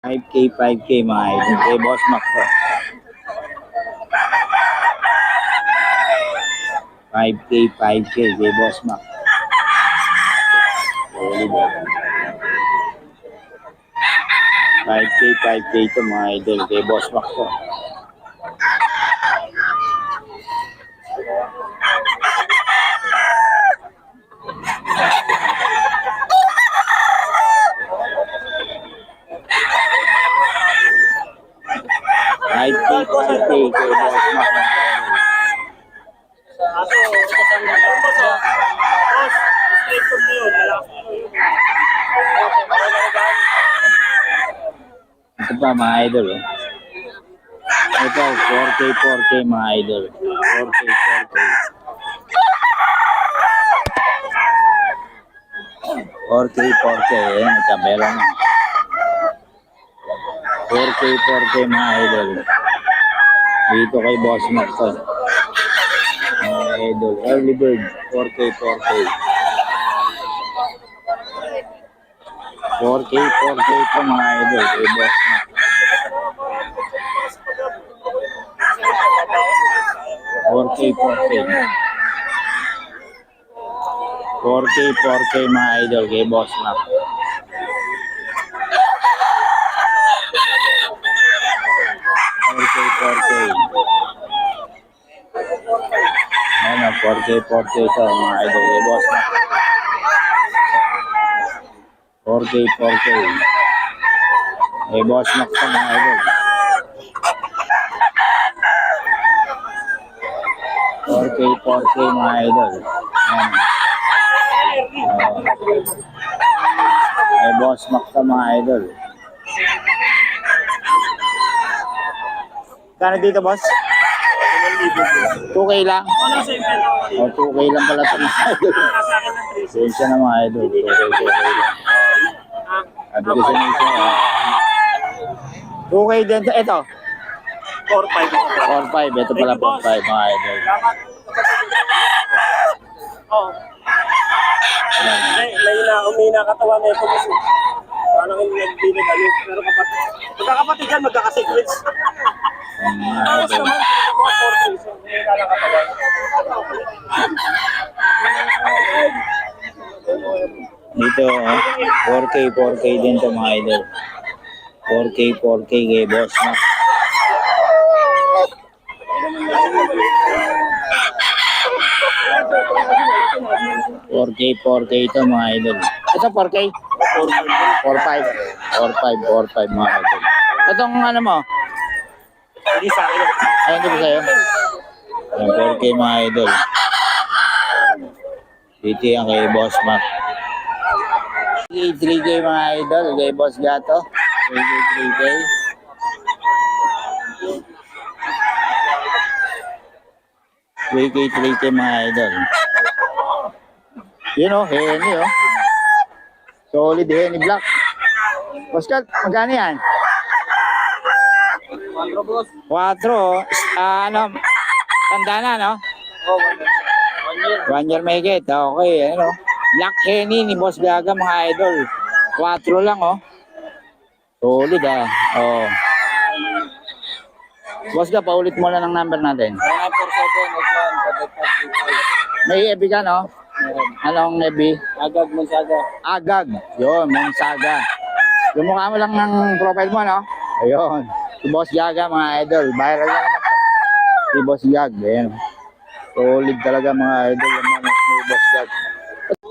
5K, 5K mga idol. Kay Boss Mac to. 5K, 5K kay Boss Mac. Solid. 5K, 5K to mga idol. Kay Boss Mac to. Five K, 5K kay Boss Mac. Ito pa mga idol. Ito 4K, 4K mga idol. 4K, 4K. 4K, 4K. Ayan, kabelo na. 4K, 4K mga idol. Dito kay Boss Mac to. Mga idol. Early bird. 4K, 4K. 4K, 4K to mga idol. Kay Boss Mac. 4K, 4K. 4K, 4K mga idol kay Boss Mac. 4K, 4K. Ayan o, 4K, 4K ito mga idol kay Boss Mac. 4K, 4K. Kay Boss Mac ito mga idol. 4K, 4K mga idol. Ayan. Kay Boss Mac ito mga idol. Kano dito, boss? 2K lang? O, 2K lang pala ito mga idol. Sensya na mga idol. 2K, 2K lang. Sabi ko sa nisa. 2K din. Ito. 4-5. 4-5. Ito pala 4-5 mga idol. Oo. Layla, umina katawan na ito kasi. Parang hindi nag-ano. Pero magkakapatid yan, magkaka-secrets. Tapos naman, 4 days. Umina lang katawan. Dito, 4K, 4K din ito mga idol. 4K, 4K kay Boss Mac. $4K, 4K ito mga idol. Ito 4K? 4-5. 4-5, 4-5 mga idol. Itong ano mo? Hindi sa akin. Ay, hindi ba sa'yo? Ayan, 4K mga idol. Dito yan kay Boss Mac. 3K mga idol kay Boss Gato. 3K. 3K mga idol. Yun o, Henny o. Solid Henny Black. Boss Gat, magkano yan? 4 o. Ano, tanda na no? Oh, 1 year. 1 year may get. Okay, ano. Black Henny ni Boss Gaga mga idol. 4 lang oh. Solid ah. Oh. Boss Ga, paulit mo na ng number natin. 947-81-4525. May EB ka no? Anong EB? Agag Monsaga. Agag. Yun, Monsaga. Yung mukha mo lang ng profile mo no? Ayun. Si Boss Gaga mga idol. Viral na naman to. Si Boss Gag. Ayan. Solid talaga mga idol. Yung mga ni Boss Gag.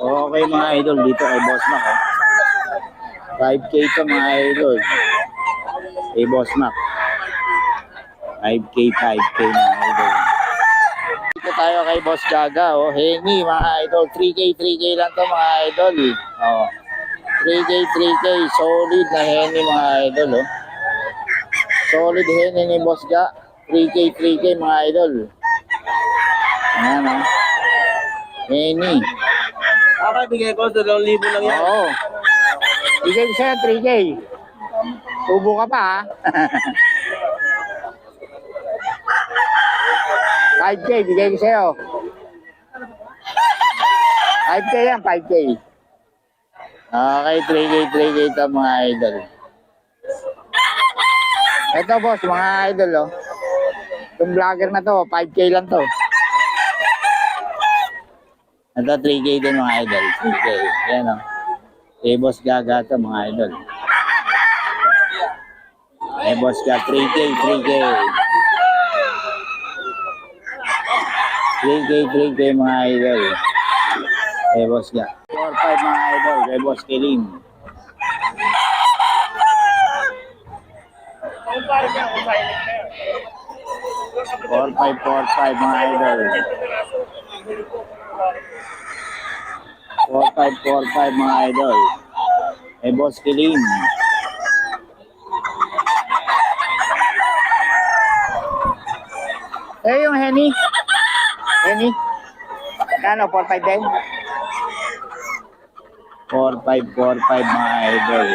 Okay mga idol. Dito kay Boss Mac. Oh. 5K to mga idol. Kay Boss Mac. 5K mga idol. Dito tayo kay Boss Gaga. Oh. Henny mga idol. 3K lang to mga idol. Oh. 3K. Solid na Henny mga idol. Oh. Solid Henny ni Boss Ga. 3K mga idol. Ayan o. Henny. Okay, bigay ko 2,000 lang yan. Oo. Bigay ko sa'yo 3K. Tubo ka pa ha. 5K, bigay ko sa'yo. 5K yan, 5K. Okay, 3K ito mga idol. Ito boss, mga idol oh. Itong vlogger na to, 5K lang to. Ito 3K din mga idol, 3K. Yan oh. Eh boss gaga to mga idol. Eh boss ga 3K, 3K. 3K, 3K mga idol. Eh boss ga. 4-5 mga idol, kay boss Kelim. 4-5 mga idol. 4-5 mga idol. Eh boss Kelim. Eh yung Henny. Henny. Kano 4-5 din? 4-5 mga idol.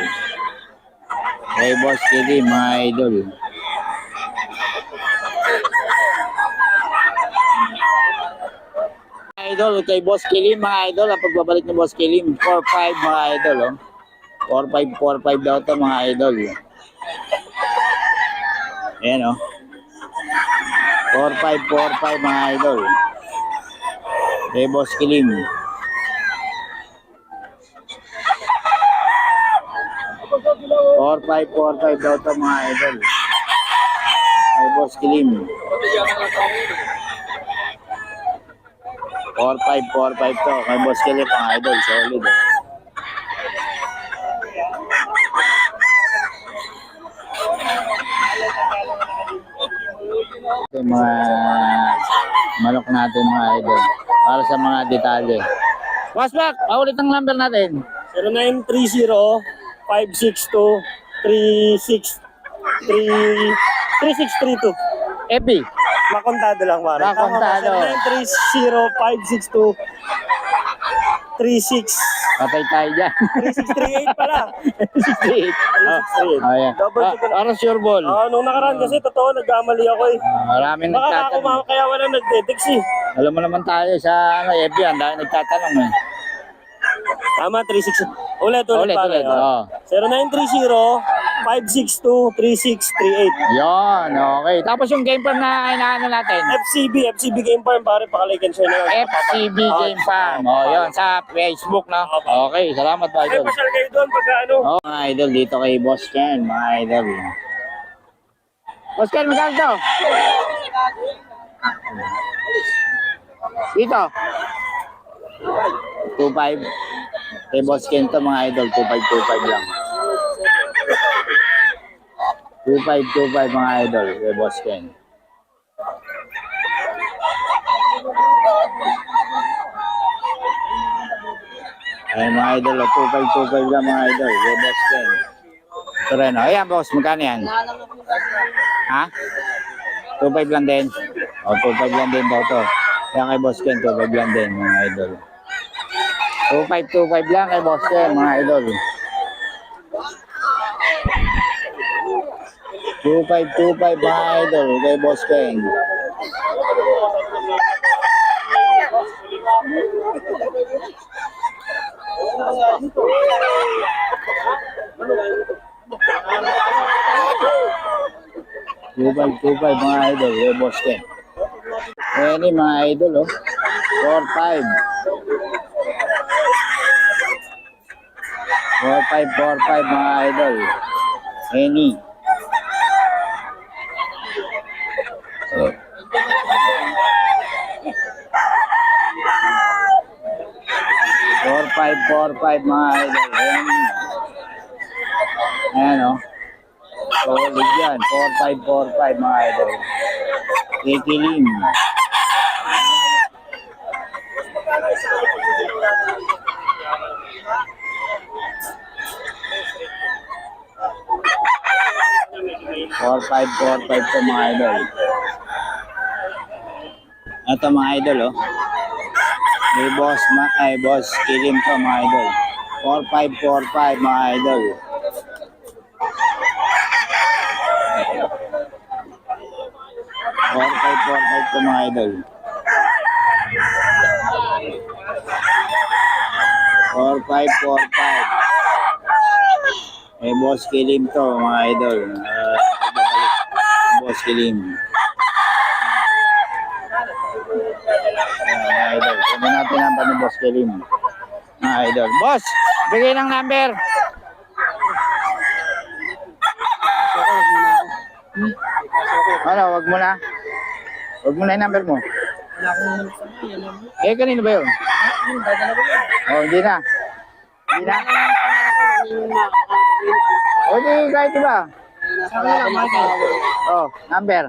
Eh boss Kelim mga idol. Idol, kay Boss Kelim mga idol, ang pagbabalik ni Boss Kelim, 4-5 mga idol, oh. 4-5 daw to mga idol. Ayan, oh. 4-5 mga idol. Kay Boss Kelim. 4-5 daw to mga idol. Kay Boss Kelim. 4-5 to. Kay Boss Kelim mga idol, solid, oh. Ito yung mga manok natin mga idol. Para sa mga detalye. Boss Mac, paulit ang number natin. 0930-562-3632. FB. Makontado lang, pare. Makontado. 0930-562-36. Patay tayo dyan. 3638 pala. 68. Oh, ayan. Double check. Para sure ball. Nung nakaraan kasi, totoo, nagkamali ako eh. Maraming Baka ako nagtatanong. kaya walang nagdetext eh. Alam mo naman tayo sa FB, ang dahil nagtatanong eh. Tama, 36. Ulit, Ulit, pare. oh. 0930-562-3638. Yon, okay. Tapos yung game farm na inaano natin. FCB Game Farm, pare, pakalike and share na lang. FCB Game Farm. Oh, yon sa Facebook, no? Okay, salamat po, Ay, idol. pasyal kayo doon pagka ano. Oh, mga idol, dito kay Boss Ken, mga idol. Boss Ken, magkano to? Dito. 2.5. Kay Boss Ken to mga idol, 2.5 lang. 2.5 mga idol, kay Boss Ken. Ayan mga idol, 2.5 lang mga idol, kay Boss Ken. Ito rin, oh. Ayan boss, magkano yan? Ha? 2.5 lang din? O, 2.5 lang din daw to. Kaya kay Boss Ken, 2.5 lang din mga idol. 2.5 lang kay Boss Ken, mga idol. 2.5 mga idol kay Boss Ken. Two five mga idol kay Boss Ken. Any mga idol, oh. 4-5. 4-5 mga idol. Any. Four five mga idol. Ayan o. Solid yan. 4-5 mga idol. Kikilim. Four five to mga idol. Ito mga idol, oh. May boss Kilim to mga idol. 4-5 mga idol. 4-5 to mga idol. 4-5. May boss Kilim to mga idol. Pagbabalik. Boss Kilim. Mga idol, sabi natin ang ni Boss Kilim. Mga idol. Boss, bigay ng number. Ano, wag mo na. Wag mo na yung number mo. Eh, kanino ba yun? Oh, hindi na. Hindi na. O, di, kahit iba. Oh, number.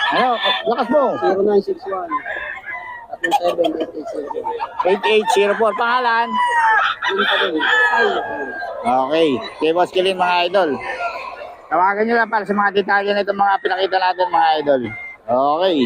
Ano, lakas mo. 0961 8804, pangalan. Okay. Kay Boss Kilim, mga idol. Tawagan nyo lang para sa mga detalye na itong mga pinakita natin, mga idol. Okay.